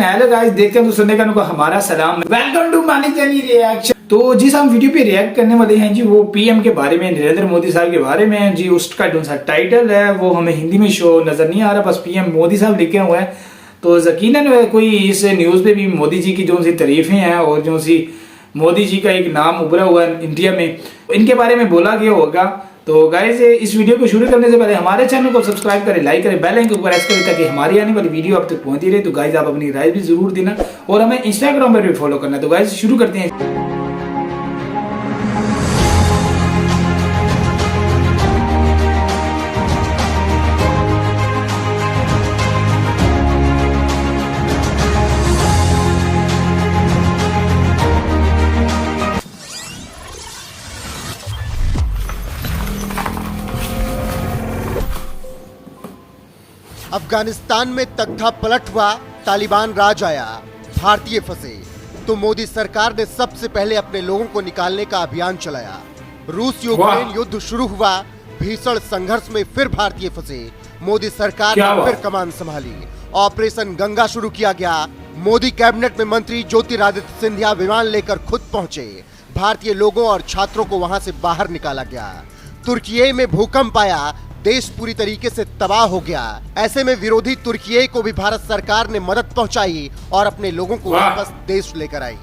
Hello guys, देखते हैं तो सुनने का हमारा सलाम। वेलकम टू मानिक जनी रिएक्शन। तो जिस हम वीडियो पे रिएक्ट करने वाले हैं जी, वो पीएम के बारे में, नरेंद्र मोदी साहब के बारे में जी। उसका जो सा टाइटल है वो हमें हिंदी में शो नजर नहीं आ रहा, बस पीएम मोदी साहब लिखे हुए हैं। तो यकीनन कोई इस न्यूज पे भी मोदी जी की जो सी तारीफें हैं और जो सी मोदी जी का एक नाम उभरा हुआ है इंडिया में, इनके बारे में बोला गया होगा। तो गाइस, इस वीडियो को शुरू करने से पहले हमारे चैनल को सब्सक्राइब करें, लाइक करें, बेल आइकन को प्रेस करें ताकि हमारी आने वाली वीडियो आप तक पहुंचती रहे। तो गाइस, आप अपनी राय भी जरूर देना और हमें इंस्टाग्राम पर भी फॉलो करना। तो गाइस, शुरू करते हैं। अफगानिस्तान में तख्ता पलट हुआ, तालिबान राज आया, भारतीय फंसे तो मोदी सरकार ने सबसे पहले अपने लोगों को निकालने का अभियान चलाया। रूस यूक्रेन युद्ध शुरू हुआ, भीषण संघर्ष में फिर भारतीय फंसे, मोदी सरकार ने फिर कमान संभाली, ऑपरेशन गंगा शुरू किया गया। मोदी कैबिनेट में मंत्री ज्योतिरादित्य सिंधिया विमान लेकर खुद पहुंचे, भारतीय लोगों और छात्रों को वहां से बाहर निकाला गया। तुर्की में भूकंप आया, देश पूरी तरीके से तबाह हो गया। ऐसे में विरोधी तुर्की को भी भारत सरकार ने मदद पहुंचाई और अपने लोगों को वापस देश लेकर आई।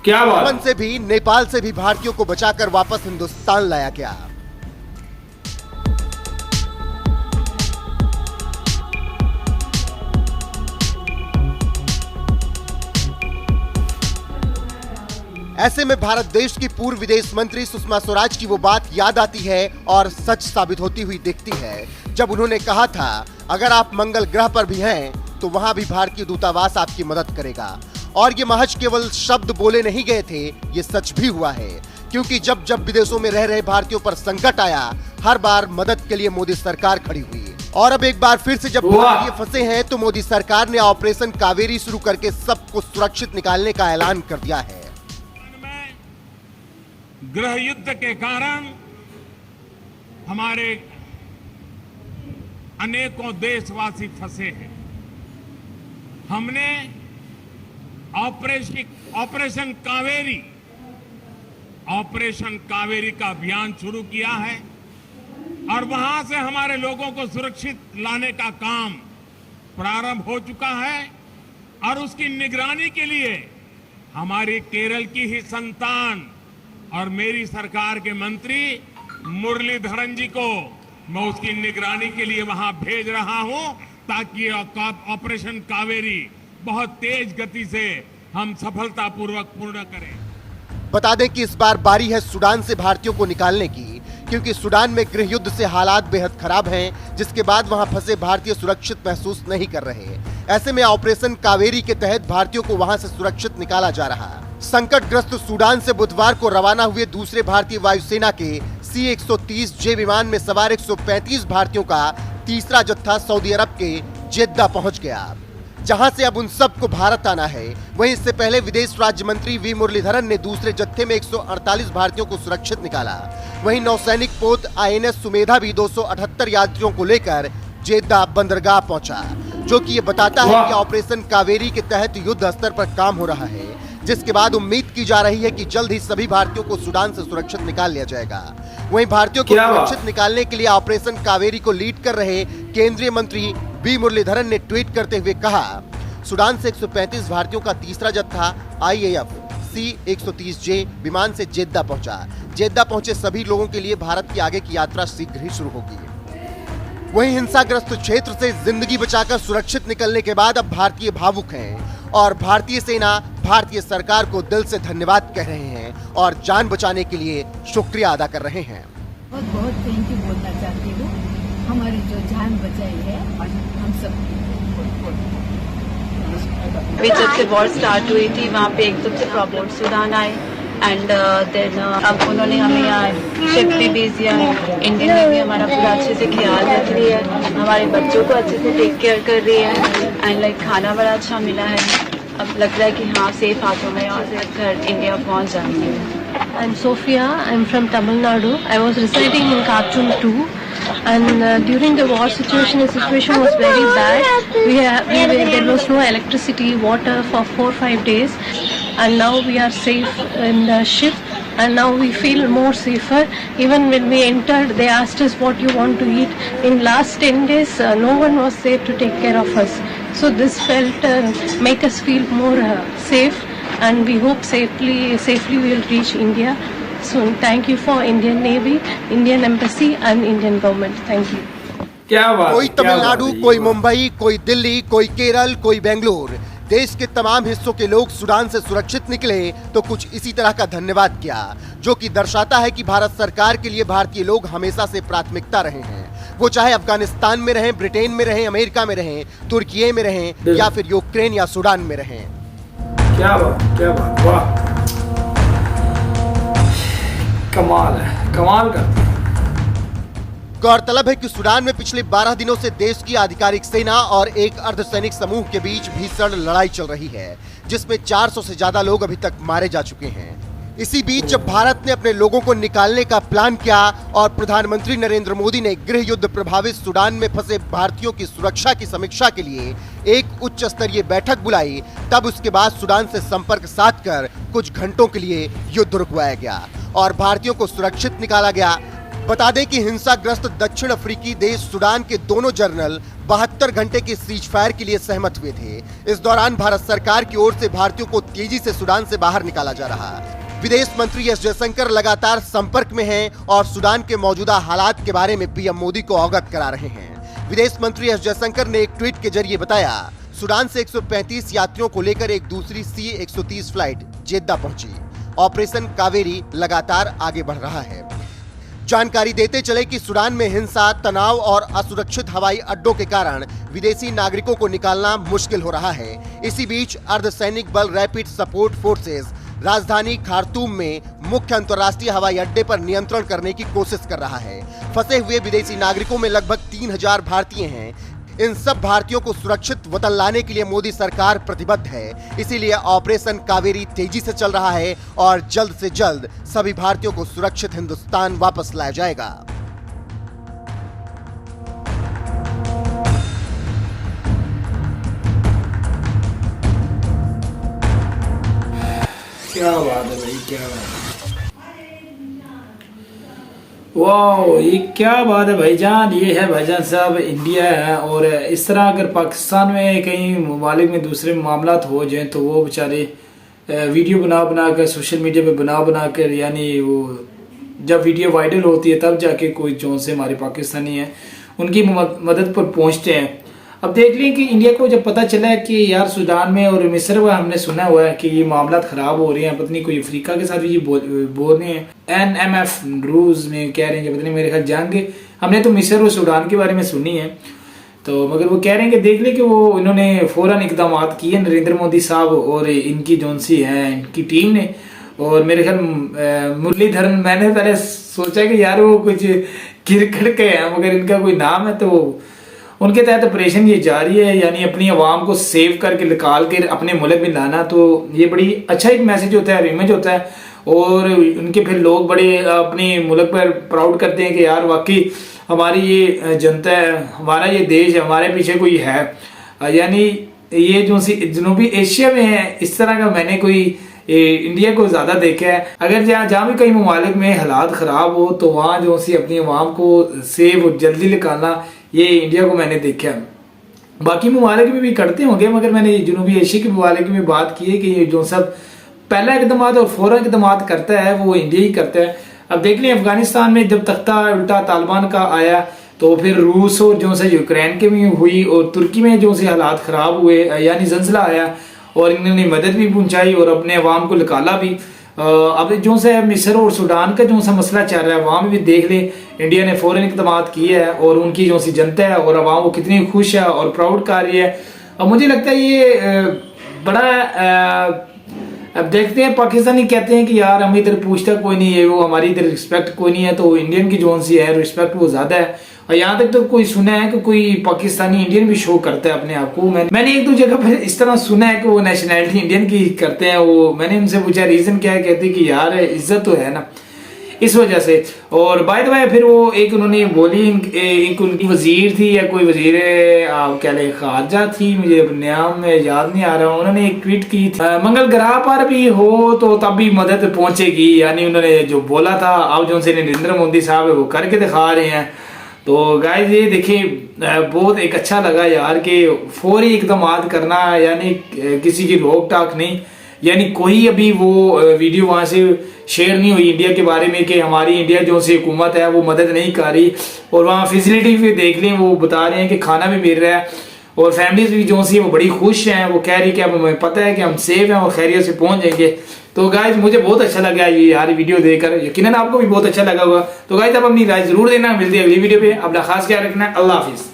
क्या बात? यमन से भी, नेपाल से भी भारतीयों को बचाकर वापस हिंदुस्तान लाया गया। ऐसे में भारत देश की पूर्व विदेश मंत्री सुषमा स्वराज की वो बात याद आती है और सच साबित होती हुई दिखती है, जब उन्होंने कहा था अगर आप मंगल ग्रह पर भी हैं तो वहां भी भारतीय दूतावास आपकी मदद करेगा। और ये महज केवल शब्द बोले नहीं गए थे, ये सच भी हुआ है, क्योंकि जब जब विदेशों में रह रहे भारतीयों पर संकट आया, हर बार मदद के लिए मोदी सरकार खड़ी हुई। और अब एक बार फिर से जब भारतीय फंसे हैं तो मोदी सरकार ने ऑपरेशन कावेरी शुरू करके सबको सुरक्षित निकालने का ऐलान कर दिया है। गृह युद्ध के कारण हमारे अनेकों देशवासी फंसे हैं। हमने ऑपरेशन कावेरी का अभियान शुरू किया है और वहां से हमारे लोगों को सुरक्षित लाने का काम प्रारंभ हो चुका है। और उसकी निगरानी के लिए हमारी केरल की ही संतान और मेरी सरकार के मंत्री मुरलीधरन जी को मैं उसकी निगरानी के लिए वहां भेज रहा हूं, ताकि ऑपरेशन कावेरी बहुत तेज गति से हम सफलतापूर्वक पूर्ण करें। बता दें कि इस बार बारी है सूडान से भारतीयों को निकालने की, क्योंकि सूडान में गृह युद्ध से हालात बेहद खराब हैं, जिसके बाद वहां फंसे भारतीय सुरक्षित महसूस नहीं कर रहे। ऐसे में ऑपरेशन कावेरी के तहत भारतीयों को वहां से सुरक्षित निकाला जा रहा है। संकटग्रस्त सूडान से बुधवार को रवाना हुए दूसरे भारतीय वायुसेना के C-130J विमान में सवार 135 भारतीयों का तीसरा जत्था सऊदी अरब के जेद्दा पहुंच गया, जहां से अब उन सबको भारत आना है। वहीं इससे पहले विदेश राज्य मंत्री वी मुरलीधरन ने दूसरे जत्थे में 148 भारतीयों को सुरक्षित निकाला। वहीं नौसैनिक पोत INS सुमेधा भी 278 यात्रियों को लेकर जेद्दा बंदरगाह पहुंचा, जो कि ये बताता है कि ऑपरेशन कावेरी के तहत युद्ध स्तर पर काम हो रहा है, जिसके बाद उम्मीद की जा रही है कि जल्द ही सभी भारतीयों को सूडान से सुरक्षित निकाल लिया जाएगा। वहीं भारतीयों को सुरक्षित निकालने के लिए ऑपरेशन कावेरी को लीड कर रहे केंद्रीय मंत्री वी मुरलीधरन ने ट्वीट करते हुए कहा, सूडान से 135 भारतीयों का तीसरा जत्था IAF C-130J विमान से जेद्दा पहुंचा। जेद्दा पहुंचे सभी लोगों के लिए भारत की आगे की यात्रा शीघ्र ही शुरू होगी। वहीं हिंसाग्रस्त क्षेत्र से जिंदगी बचाकर सुरक्षित निकलने के बाद अब भारतीय भावुक हैं और भारतीय सेना भारतीय सरकार को दिल से धन्यवाद कह रहे हैं और जान बचाने के लिए शुक्रिया अदा कर रहे हैं। बहुत बहुत थैंक यू बोलना चाहती हूँ, हमारी जो जान बचाई है और हम सब। जब से वॉर स्टार्ट हुई थी वहाँ पे एकदम से प्रॉब्लम सूडान आए एंड देन अब उन्होंने हमें यहाँ शिप भी भेज दिया है। इंडियन नेवी हमारा पूरा अच्छे से ख्याल रख रही है, हमारे बच्चों को अच्छे से टेक केयर कर रही है एंड लाइक खाना बड़ा अच्छा मिला है। अब लग रहा है कि हाँ सेफ हाथों में और घर इंडिया पहुँच जाएंगे। I'm Sophia. I'm from Tamil Nadu. I was residing in Khartoum too. And during the war situation, the situation was very bad. There was no electricity, water for 4-5 days, and now we are safe in the ship. And now we feel more safer. Even when we entered, they asked us what you want to eat. In last 10 days, no one was there to take care of us. So this felt make us feel more safe, and we hope safely we will reach India soon. Thank you for Indian Navy, Indian Embassy, and Indian government. Thank you. क्या बात, कोई क्या तमिलनाडु, बात है। कोई मुंबई, कोई दिल्ली, कोई केरल, कोई बेंगलुरु, देश के तमाम हिस्सों के लोग सूडान से सुरक्षित निकले तो कुछ इसी तरह का धन्यवाद किया, जो कि दर्शाता है कि भारत सरकार के लिए भारतीय लोग हमेशा से प्राथमिकता रहे हैं। वो चाहे अफगानिस्तान में रहें, ब्रिटेन में रहें, अमेरिका में रहें, तुर्की में रहें या फिर यूक्रेन या सूडान में रहें। क्या बात, वाह, कमाल है, कमाल करते हैं। गौरतलब है कि सूडान में पिछले 12 दिनों से देश की आधिकारिक सेना और एक अर्धसैनिक समूह के बीच भीषण लड़ाई चल रही है, जिसमें 400 से ज्यादा लोग अभी तक मारे जा चुके हैं। इसी बीच जब भारत ने अपने लोगों को निकालने का प्लान किया और प्रधानमंत्री नरेंद्र मोदी ने गृह युद्ध प्रभावित सूडान में फंसे भारतीयों की सुरक्षा की समीक्षा के लिए एक उच्च स्तरीय बैठक बुलाई, तब उसके बाद सूडान से संपर्क साधकर कुछ घंटों के लिए युद्ध रुकवाया गया और भारतीयों को सुरक्षित निकाला गया। बता दें कि हिंसाग्रस्त दक्षिण अफ्रीकी देश सूडान के दोनों जनरल 72 घंटे के सीज फायर के लिए सहमत हुए थे। इस दौरान भारत सरकार की ओर से भारतीयों को तेजी से सूडान से बाहर निकाला जा रहा। विदेश मंत्री एस जयशंकर लगातार संपर्क में हैं और सूडान के मौजूदा हालात के बारे में पीएम मोदी को अवगत करा रहे हैं। विदेश मंत्री एस जयशंकर ने एक ट्वीट के जरिए बताया, सूडान से 135 यात्रियों को लेकर एक दूसरी C-130 फ्लाइट जेद्दा पहुंची। ऑपरेशन कावेरी लगातार आगे बढ़ रहा है। जानकारी देते चले कि सूडान में हिंसा, तनाव और असुरक्षित हवाई अड्डों के कारण विदेशी नागरिकों को निकालना मुश्किल हो रहा है। इसी बीच अर्धसैनिक बल रैपिड सपोर्ट फोर्सेस राजधानी खार्तूम में मुख्य अंतर्राष्ट्रीय हवाई अड्डे पर नियंत्रण करने की कोशिश कर रहा है। फंसे हुए विदेशी नागरिकों में लगभग 3000 भारतीय हैं। इन सब भारतीयों को सुरक्षित वतन लाने के लिए मोदी सरकार प्रतिबद्ध है। इसीलिए ऑपरेशन कावेरी तेजी से चल रहा है और जल्द से जल्द सभी भारतीयों को सुरक्षित हिंदुस्तान वापस लाया जाएगा। क्या बात है भाई, क्या बात है, वाह, ये क्या बात है भाईजान। ये है भाईजान साहब इंडिया है, और इस तरह अगर पाकिस्तान में कहीं ममालिक में दूसरे मामलात हो जाएं तो वो बेचारे वीडियो बना कर सोशल मीडिया पे बना कर, यानी वो जब वीडियो वायरल होती है तब जाके कोई जो से हमारे पाकिस्तानी हैं उनकी मदद पर पहुंचते हैं। अब देख लें कि इंडिया को जब पता चला है कि यार सूडान में और मिस्र में हमने सुना हुआ है कि ये मामला खराब हो रहे हैं, पता नहीं कोई अफ्रीका के साथ भी ये बोल रहे हैं, NMF रूज में कह रहे हैं, पता नहीं मेरे ख्याल जंग, हमने तो मिस्र और सूडान के बारे में सुनी है, तो मगर वो कह रहे हैं कि देख लें कि वो इन्होंने फौरन इकदाम किए नरेंद्र मोदी साहब और इनकी जोनसी है इनकी टीम ने। और मेरे ख्याल मुरलीधरन, मैंने पहले सोचा कि यार वो कुछ क्रिकेट के हैं मगर इनका कोई नाम है, तो उनके तहत ऑपरेशन ये जारी है, यानी अपनी आवाम को सेव करके निकाल कर अपने मुल्क में लाना। तो ये बड़ी अच्छा एक मैसेज होता है, इमेज होता है, और उनके फिर लोग बड़े अपने मुल्क पर प्राउड करते हैं कि यार वाकई हमारी ये जनता है, हमारा ये देश है, हमारे पीछे कोई है। यानी ये जो जनूबी एशिया में है इस तरह का मैंने कोई इंडिया को ज्यादा देखा है। अगर जहाँ भी कई ममालिक में हालात खराब हो तो वहाँ जो सी अपनी आवाम को सेव और जल्दी निकालना, ये इंडिया को मैंने देखा है। बाकी ममालिक में भी करते होंगे मगर मैंने जनूबी एशिया के ममालिक में बात की है कि ये जो सब पहला इकदाम और फौरन इकदाम करता है वो इंडिया ही करता है। अब देख लें अफगानिस्तान में जब तख्ता उल्टा तालिबान का आया तो फिर रूस और जो से यूक्रेन के में हुई, और तुर्की में जो से हालात ख़राब हुए, यानी जंजला आया और इन्होंने मदद भी पहुंचाई और अपने अवाम को निकाला भी। अब जो से मिस्र और सूडान का जो सा मसला चल रहा है वहाँ में भी देख ले इंडिया ने फौरन इक़दाम किए हैं और उनकी जो सी जनता है और अवाम वो कितनी खुश है और प्राउड कर रही है। और मुझे लगता है ये बड़ा अब देखते हैं, पाकिस्तानी कहते हैं कि यार हम इधर पूछता कोई नहीं है, वो हमारी इधर रिस्पेक्ट कोई नहीं है, तो इंडियन की जो सी है रिस्पेक्ट वो ज़्यादा है। और यहाँ तक तो कोई सुना है कि कोई पाकिस्तानी इंडियन भी शो करता है अपने आप को। मैंने एक दो जगह पर इस तरह सुना है कि वो नेशनैलिटी इंडियन की करते हैं। वो मैंने उनसे पूछा रीज़न क्या है, कहते कि यार इज्जत तो है ना। इस वजह से। और बाय द वे फिर वो एक उन्होंने बोली, एक उनकी वजीर थी या कोई वजीर आप कह लें खारजा थी, मुझे नाम याद नहीं आ रहा, उन्होंने एक ट्वीट की थी मंगल ग्रह पर भी हो तो तब भी मदद पहुंचेगी, यानी उन्होंने जो बोला था अब जो उनसे नरेंद्र मोदी साहब है वो करके दिखा रहे हैं। तो गाइस ये देखें बहुत एक अच्छा लगा यार कि फौरी इकदाम करना, यानी किसी की रोक टाक नहीं, यानी कोई अभी वो वीडियो वहाँ से शेयर नहीं हुई इंडिया के बारे में कि हमारी इंडिया जो सी हुकूमत है वो मदद नहीं कर रही। और वहाँ फैसिलिटी भी देख लें, वो बता रहे हैं कि खाना भी मिल रहा है और फैमिलीज भी जो सी वो बड़ी खुश हैं, वो कह रही कि अब हमें पता है कि हम सेफ हैं और खैरियत से पहुंच जाएंगे। तो गाइज मुझे बहुत अच्छा लगा ये यार वीडियो देखकर, यकीनन आपको भी बहुत अच्छा लगा होगा। तो गाइज आप अपनी राय जरूर देना, मिलती है अगली वीडियो पे, अपना खास ख्याल रखना, अल्लाह हाफिज।